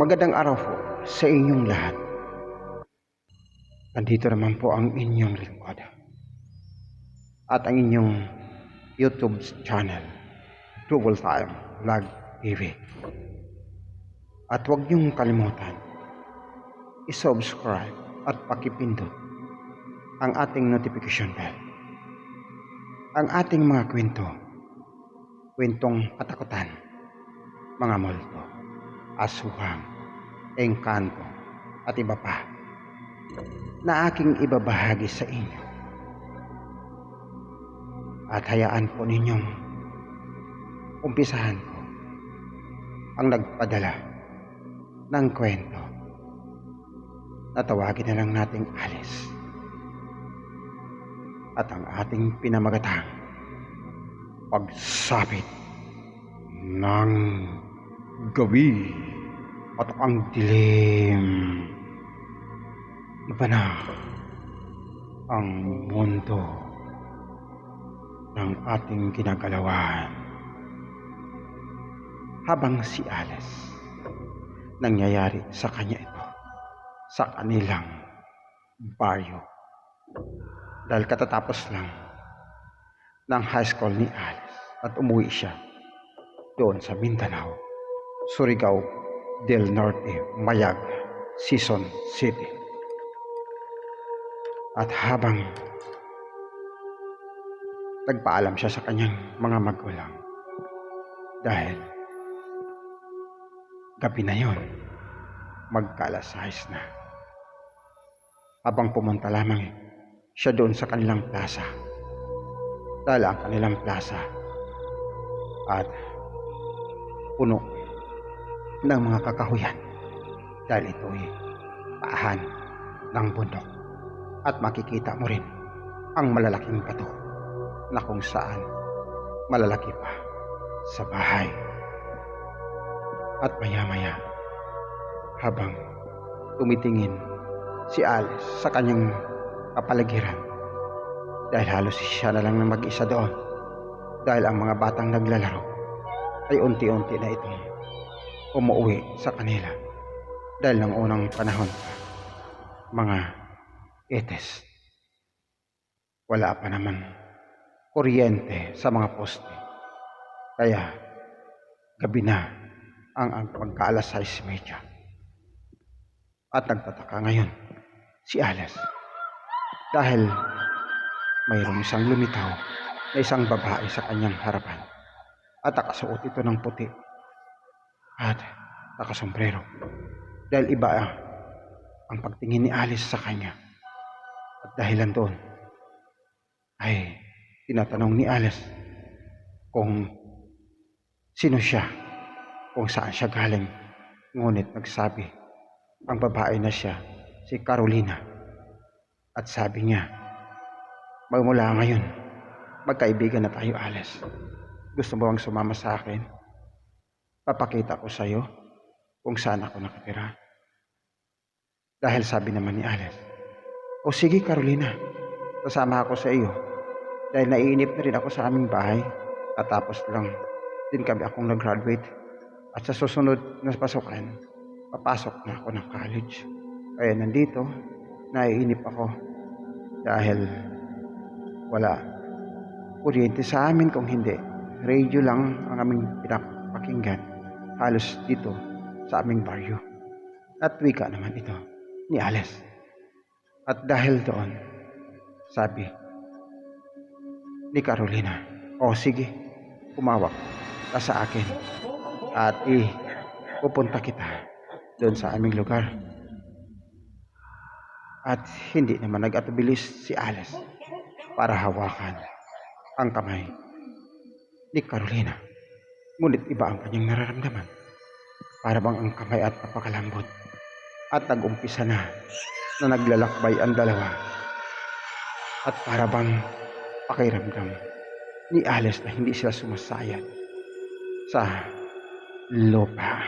Magandang araw po sa inyong lahat. Nandito naman po ang inyong lingkod at ang inyong YouTube channel, Trouble Time Vlog TV. At huwag niyong kalimutan i-subscribe at pakipindot ang ating notification bell. Ang ating mga kwentong katakutan, mga multo, aswang, engkanto at iba pa na aking ibabahagi sa inyo. At hayaan po ninyong umpisahan ko ang nagpadala ng kwento na tawagin na lang nating Alice. At ang ating pinamagatang pagsapit ng gabi at ang dilim. Iba na ang mundo ng ating ginagalawan. Habang si Alice, nangyayari sa kanya ito sa kanilang baryo. Dahil katatapos lang ng high school ni Alice at umuwi siya doon sa Mindanao, Surigao del Norte, Mayag, Quezon City. At habang nagpaalam siya sa kanyang mga magulang dahil gabi na yon, magkalasahis na. Habang pumunta lamang siya doon sa kanilang plaza, dahil ang kanilang plaza at puno ng mga kakahuyan dahil ito'y paahan ng bundok. At makikita mo rin ang malalaking bato na kung saan malalaki pa sa bahay. At maya-maya, habang tumitingin si Alice sa kanyang kapaligiran, dahil halos siya na lang na mag-isa doon, dahil ang mga batang naglalaro ay unti-unti na itong umuwi sa kanila. Dahil ng unang panahon pa, mga 80s, wala pa naman kuryente sa mga poste. Kaya gabi na ang pagkaalas 6:30. At nagtataka ngayon si Alice dahil mayroong isang lumitaw na isang babae sa kanyang harapan. At nakasuot ito ng puti at nakasombrero. Dahil iba ang pagtingin ni Alice sa kanya. At dahilan doon ay tinatanong ni Alice kung sino siya, kung saan siya galing. Ngunit nagsabi ang babae na siya si Carolina. At sabi niya, magmula ngayon, magkaibigan na tayo, Alice. Gusto mo bang sumama sa akin? Papakita ko sa iyo kung saan ako nakatira. Dahil sabi naman ni Alice, o sige Carolina, sasama ako sa iyo. Dahil naiinip na rin ako sa aming bahay. Katapos lang din akong nag-graduate. At sa susunod na pasukan, papasok na ako ng college. Kaya nandito, naiinip ako. Dahil wala kuryente sa amin, kung hindi radio lang ang aming pinapakinggan halos dito sa aming baryo. At wika naman ito ni Alice. At dahil doon, sabi ni Carolina, o sige, umawak ka sa akin at pupunta kita doon sa aming lugar. At hindi naman nag-atubilis si Alice para hawakan ang kamay ni Carolina. Ngunit iba ang kanyang nararamdaman. Para bang ang kamay at napakalambot. At nag-umpisa na naglalakbay ang dalawa. At para bang pakiramdam ni Alice na hindi sila sumasayad sa lupa.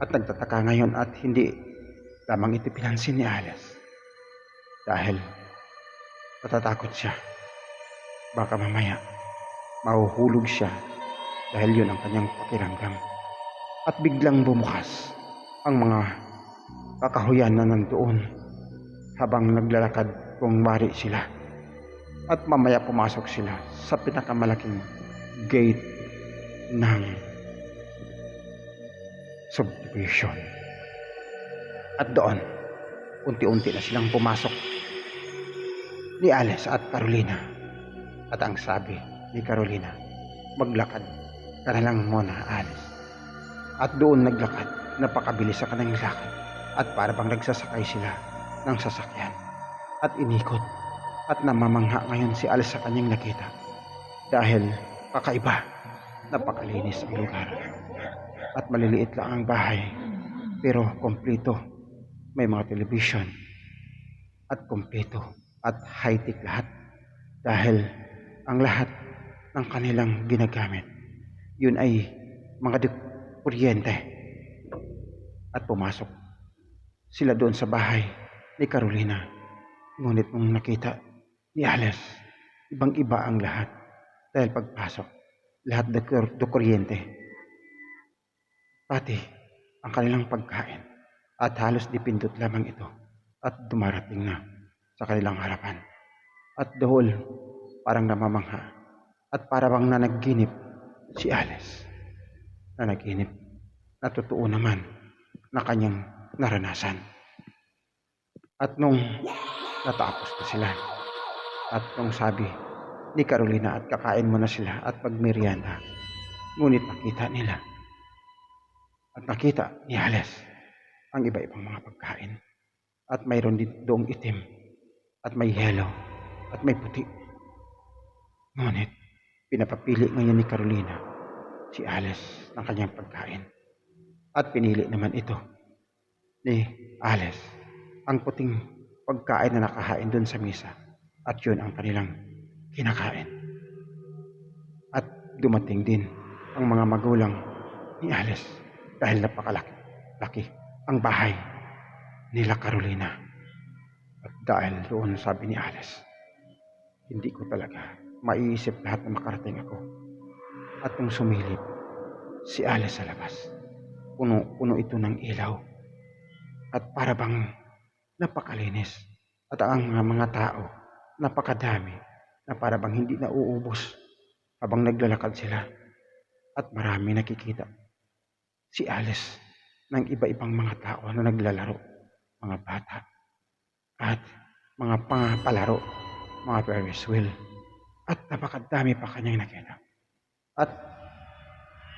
At nagtataka ngayon at hindi lamang ito pinansin ni Alice. Dahil natatakot siya. Baka mamaya mahuhulog siya dahil yun ang kanyang pakiramdam. At biglang bumukas ang mga kakahuyan na nandoon habang naglalakad kung mari sila. At mamaya pumasok sila sa pinakamalaking gate ng subdivision. At doon, unti-unti na silang pumasok ni Alice at Carolina. At ang sabi ni Carolina, maglakad ka na lang muna, Alice. At doon naglakad, napakabilis sa kanyang lakad. At para bang nagsasakay sila ng sasakyan. At inikot. At namamangha ngayon si Alice sa kanyang nakita. Dahil kakaiba, napakalinis ang lugar. At maliliit lang ang bahay. Pero kompleto. May mga television. At kompleto. At high-tech lahat. Dahil ang lahat ng kanilang ginagamit, yun ay mga kuryente. At pumasok sila doon sa bahay ni Carolina. Ngunit nung nakita ni Alice, ibang-iba ang lahat. Dahil pagpasok, lahat do kuryente. Pati ang kanilang pagkain. At halos dipindot lamang ito. At dumarating na sa kanilang harapan. At doon, parang namamangha. At parang nanaginip si Alice. Nanaginip na totoo naman na kanyang naranasan. At nung natapos na sila, at nung sabi ni Carolina at kakain mo na sila at pagmerienda, ngunit nakita nila at nakita ni Alice ang iba-ibang mga pagkain. At mayroon din doong itim at may yellow at may puti. Ngunit pinapapili ngayon ni Carolina si Alice ng kanyang pagkain. At pinili naman ito ni Alice ang puting pagkain na nakahain doon sa misa. At yun ang kanilang kinakain. At dumating din ang mga magulang ni Alice dahil napakalaki ang bahay nila Carolina. At dahil doon sabi ni Alice, hindi ko talaga maiisip lahat na makarating ako. At nung sumilip si Alice sa labas, puno ito ng ilaw. At para bang napakalinis. At ang mga tao, napakadami na para bang hindi nauubos habang naglalakad sila. At marami nakikita si Alice ng iba-ibang mga tao na naglalaro, mga bata at mga pangapalaro, mga Ferris wheel. At napakadami pa kanyang nakita. At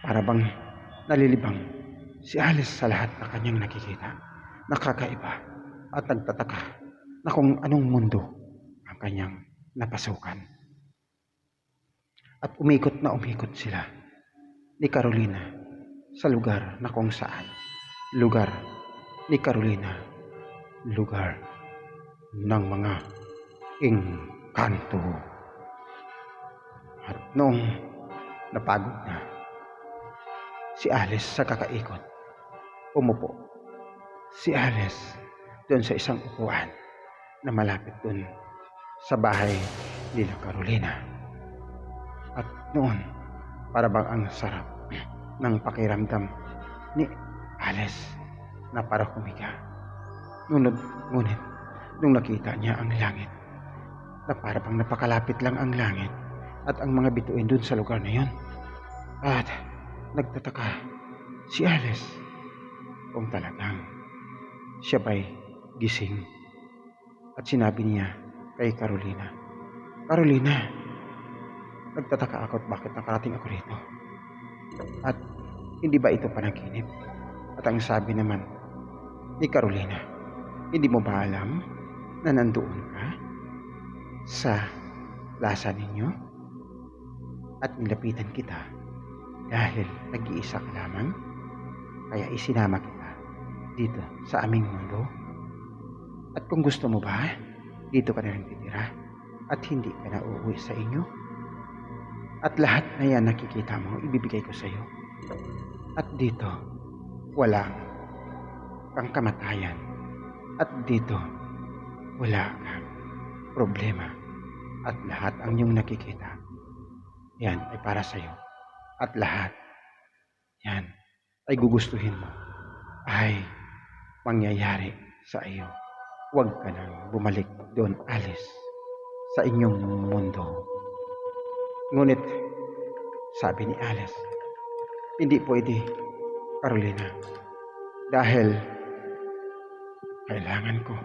para bang nalilibang si Alice sa lahat na kanyang nakikita. Nakakaiba at nagtataka na kung anong mundo ang kanyang napasukan. At umikot sila ni Carolina sa lugar na kung saan lugar ni Carolina, lugar ng mga engkanto. At nung napagod na si Alice sa kakaikot, umupo si Alice doon sa isang upuan na malapit doon sa bahay nila Carolina. At noon, para bang ang sarap ng pakiramdam ni Alice na para humiga. Ngunit nung nakita niya ang langit, na para bang napakalapit lang ang langit at ang mga bituin doon sa lugar na yun. At nagtataka si Alice kung talagang siya ba'y gising. At sinabi niya kay Carolina, Carolina, nagtataka ako at bakit nakarating ako rito. At hindi ba ito panaginip? At ang sabi naman ni Carolina, hindi mo ba alam na nandoon ka sa plaza ninyo? At nilapitan kita dahil nag-iisa ka lamang, kaya isinama kita dito sa aming mundo. At kung gusto mo ba, dito ka na lang titira at hindi ka na uuwi sa inyo. At lahat na yan nakikita mo, ibibigay ko sa iyo. At dito, wala kang kamatayan. At dito, wala kang problema. At lahat ang iyong nakikita, yan ay para sa iyo. At lahat, yan ay gugustuhin mo, ay mangyayari sa iyo. Huwag ka nang bumalik doon, Alice, sa inyong mundo. Ngunit, sabi ni Alice, hindi pwede, Carolina, dahil kailangan ko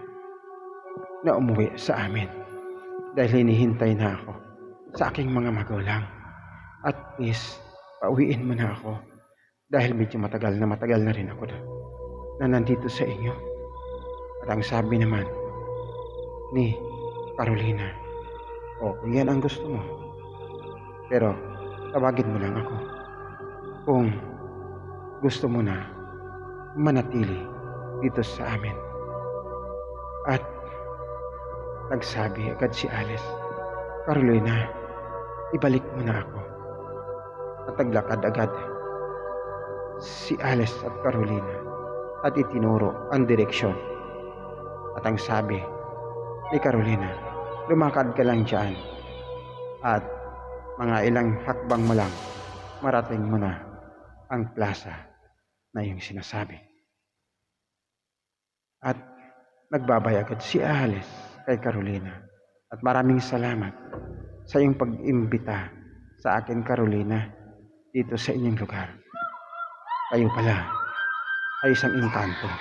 na umuwi sa amin dahil hinihintay na ako sa aking mga magulang. At please, pauwiin mo na ako dahil medyo matagal na rin ako na nandito sa inyo. At ang sabi naman ni Carolina, kung yan ang gusto mo, pero tawagin mo lang ako kung gusto mo na manatili dito sa amin. At nagsabi agad si Alice, Carolina, ibalik mo na ako. At naglakad agad si Alice at Carolina at itinuro ang direksyon. At ang sabi ni Carolina, lumakad ka lang dyan at mga ilang hakbang mo lang marating mo na ang plaza na yung sinasabi. At nagbabay agad si Alice kay Carolina. At maraming salamat sa iyong pag-imbita sa akin, Carolina, dito sa inyong lugar. Kayo pala ay isang engkanto.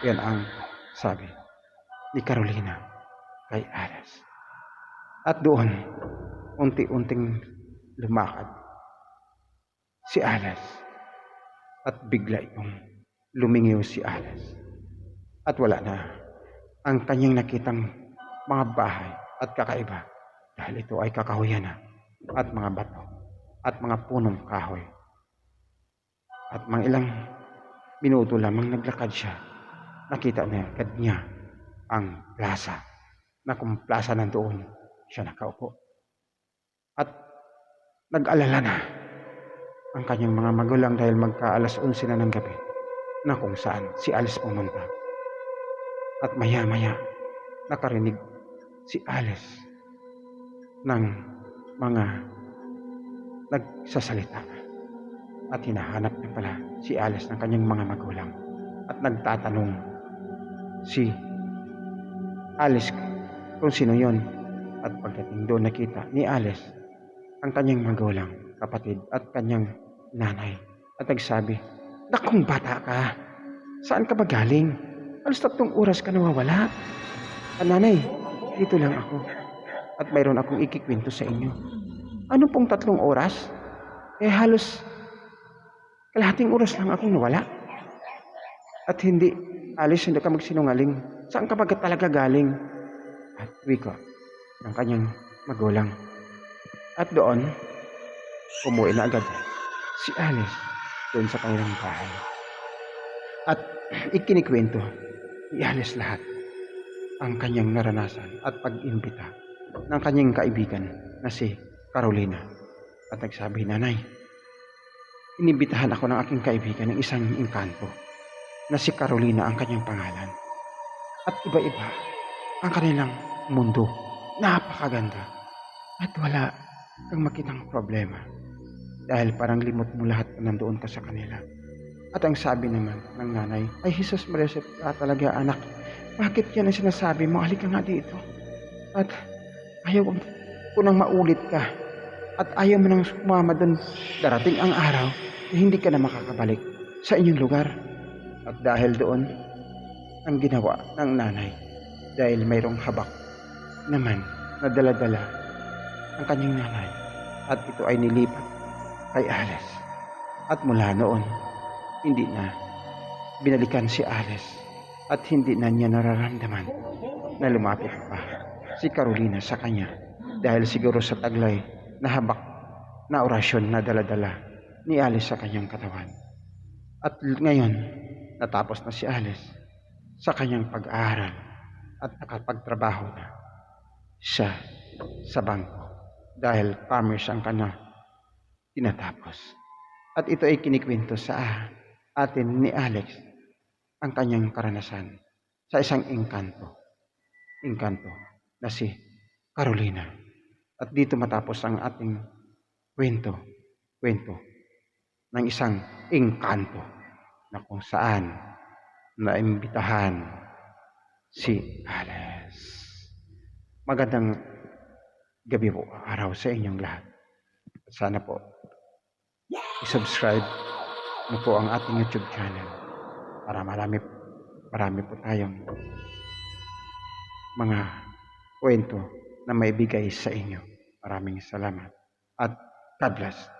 Yan ang sabi ni Carolina kay Alice. At doon, unti-unting lumakad si Alice. At bigla yung lumingiw si Alice. At wala na ang kanyang nakitang mga bahay at kakaiba dahil ito ay kakahuyan na at mga bato at mga punong kahoy. At mga ilang minuto lamang naglakad siya, nakita na agad niya ang plaza, na kung plaza nandoon siya nakaupo. At nag-alala na ang kanyang mga magulang dahil magka-alas 11 na ng gabi na kung saan si Alice pumunta. At maya-maya nakarinig si Alice ng mga nagsasalita. At hinahanap niya pala si Alice ng kanyang mga magulang. At nagtatanong si Alice kung sino yon. At pagdating doon nakita ni Alice ang kanyang magulang, kapatid at kanyang nanay. At nagsabi, "Nakong bata ka, saan ka ba galing? Alas 3 oras ka nawawala." "Nanay, dito lang ako. At mayroon akong ikikwento sa inyo." "Ano pong 3 oras? Halos kalahating oras lang akong nawala." "At hindi, Alice, hindi ka magsinungaling. Saan ka ba talaga galing?" At wika ng kanyang magulang. At doon, umuwi na agad si Alice doon sa kanilang bahay. At ikinikwento ni Alice lahat ang kanyang naranasan at pag-imbita ng kanyang kaibigan na si Carolina. At nagsabi, "Nanay, inimbitahan ako ng aking kaibigan ng isang engkanto na si Carolina ang kanyang pangalan. At iba-iba ang kanilang mundo. Napakaganda. At wala kang makitang problema dahil parang limot mo lahat na nandoon ka sa kanila." At ang sabi naman ng nanay, "Ay, Jesus Maria, talaga anak. Bakit yan ang sinasabi mo? Halika nga dito. At ayaw ko nang maulit ka. At ayaw mo nang sumama doon. Darating ang araw na hindi ka na makakabalik sa inyong lugar." At dahil doon, ang ginawa ng nanay, dahil mayroong habak naman na dala-dala ang kanyang nanay. At ito ay nilipat kay Alice. At mula noon, hindi na binalikan si Alice. At hindi na niya nararamdaman na lumapit pa si Carolina sa kanya. Dahil siguro sa taglay na habak na orasyon na dala-dala ni Alice sa kanyang katawan. At ngayon, natapos na si Alice sa kanyang pag-aaral at nakapagtrabaho na siya sa bangko dahil commerce ang kanya tinatapos. At ito ay kinikwento sa atin ni Alex ang kanyang karanasan sa isang engkanto na si Carolina. At dito matapos ang ating kwento ng isang engkanto na kung saan na imbitahan si Alice. Magandang gabi po, araw sa inyong lahat. Sana po i-subscribe na po ang ating YouTube channel para marami po tayong mga kwento na maibigay sa inyo. Maraming salamat at God bless.